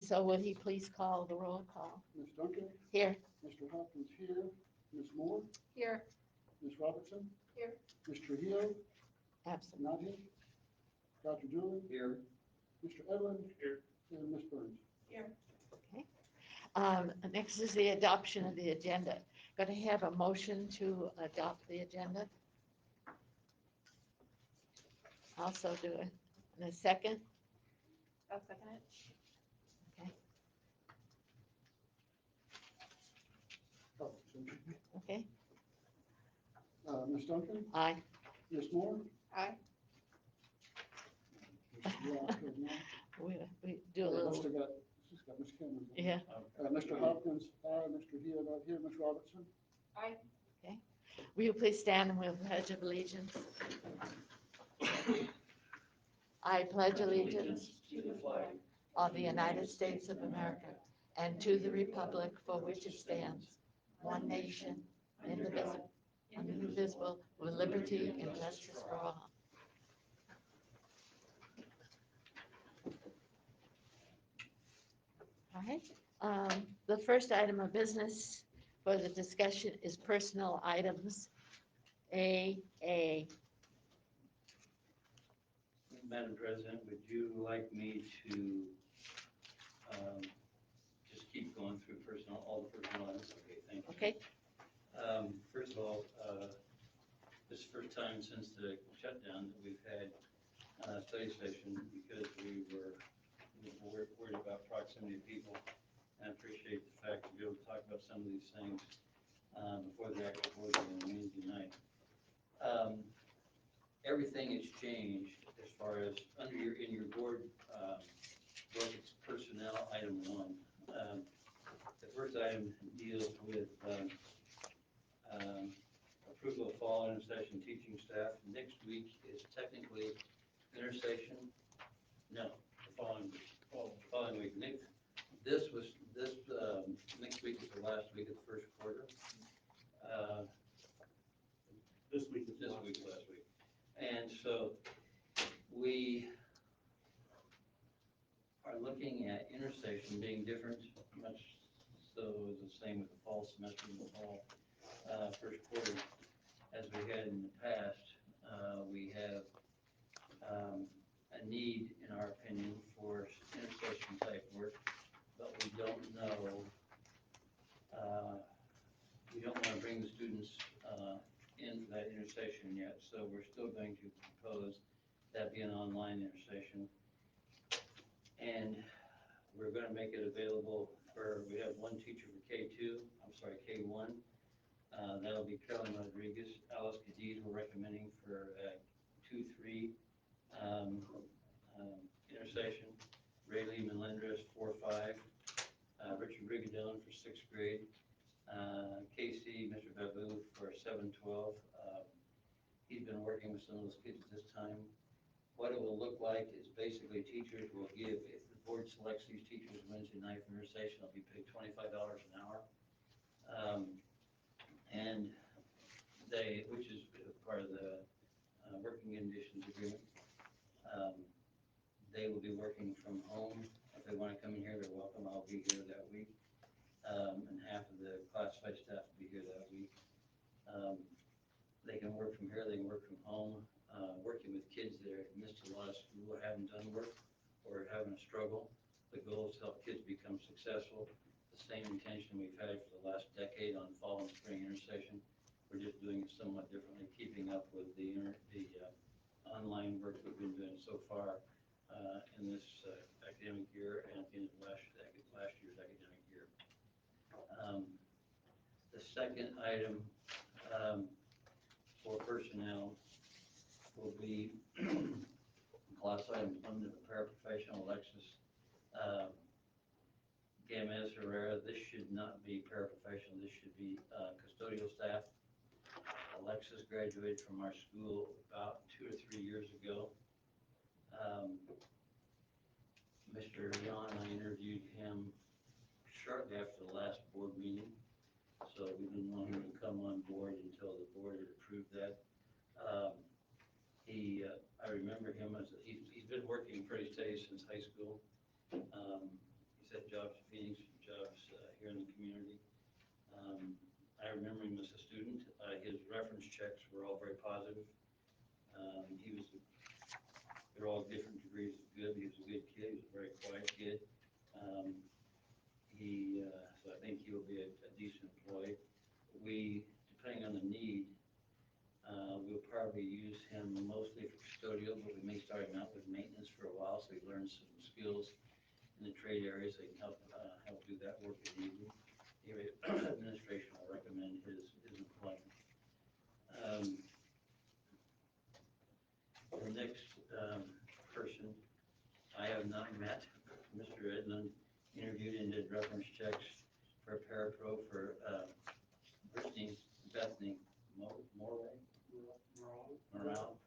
so will he please call the roll call? Ms. Duncan, Here. Mr. Hopkins here, Ms. Moore, Here. Ms. Robertson. Here. Ms. Trujillo, Absent. not here. Dr. Dooley. Here. Mr. Edlin. Here. And Ms. Burns. Okay. Next is the adoption of the agenda. Going to have a motion to adopt the agenda. Also do it. And a second? I'll second it. Okay. Oh, so- Okay. Ms. Duncan, Aye. Ms. Moore. Aye. We do a little, Mr. got, she's got Ms. Cameron. yeah. Mr. Hopkins, aye. Mr. Hill, not here. Ms. Robertson. Aye. Will you please stand and we'll pledge of allegiance? I pledge allegiance to the flag of the United States of America and to the republic for which it stands, one nation, indivisible, with liberty and justice for all. All right. The first item of business for the discussion is personal items. A. Madam President, would you like me to just keep going through all the personal items? Okay, thank you. Okay. First of all, this is the first time since the shutdown that we've had a study session because we were worried about proximity of people. And I appreciate the fact to be able to talk about some of these things before the actual board meeting on Wednesday night. Everything has changed as far as in your board book, it's personnel item 1. The first item deals with approval of fall intersession teaching staff. Next week is technically intersession. No, the following week. Next week is the last week of the first quarter. This week is This week, last week. And so we are looking at intersession being different, much so the same with the fall semester and the fall first quarter as we had in the past. We have a need, in our opinion, for intersession type work, but we don't know, we don't want to bring the students in for that intersession yet, so we're still going to propose that be an online intersession. And we're going to make it available we have one teacher for K1. That'll be Carolyn Rodriguez. Alice Cadiz we're recommending for 2-3 intersession. Rayleigh Melendres 4-5. Richard Brigadone for 6th grade. Casey, Mr. Babu for 7-12. He's been working with some of those kids at this time. What it will look like is basically teachers will give, if the board selects these teachers Wednesday night for intersession, they'll be paid $25 an hour. And which is part of the working conditions agreement. They will be working from home. If they want to come in here, they're welcome. I'll be here that week. And half of the classified staff will be here that week. They can work from here, they can work from home. Working with kids that have missed a lot of school or haven't done work or having a struggle. The goal is to help kids become successful. The same intention we've had for the last decade on fall and spring intersession. We're just doing it somewhat differently, keeping up with the online work we've been doing so far in this academic year and at the end of last year's academic year. The second item for personnel will be class item 1, the paraprofessional Alexis Gamez Herrera. This should not be paraprofessional, this should be custodial staff. Alexis graduated from our school about 2 or 3 years ago. Mr. Yon, I interviewed him shortly after the last board meeting, so we didn't want him to come on board until the board had approved that. I remember him as he's been working pretty steady since high school. He's at jobs in Phoenix, jobs here in the community. I remember him as a student. His reference checks were all very positive. They're all different degrees of good. He was a good kid. He was a very quiet kid. So I think he'll be a decent employee. Depending on the need, we'll probably use him mostly for custodial, but we may start him out with maintenance for a while, so he learns some skills in the trade areas that can help do that work if needed. Area administration will recommend his employment. The next person I have not met, Mr. Edlund interviewed and did reference checks for a parapro for Bethany Morale.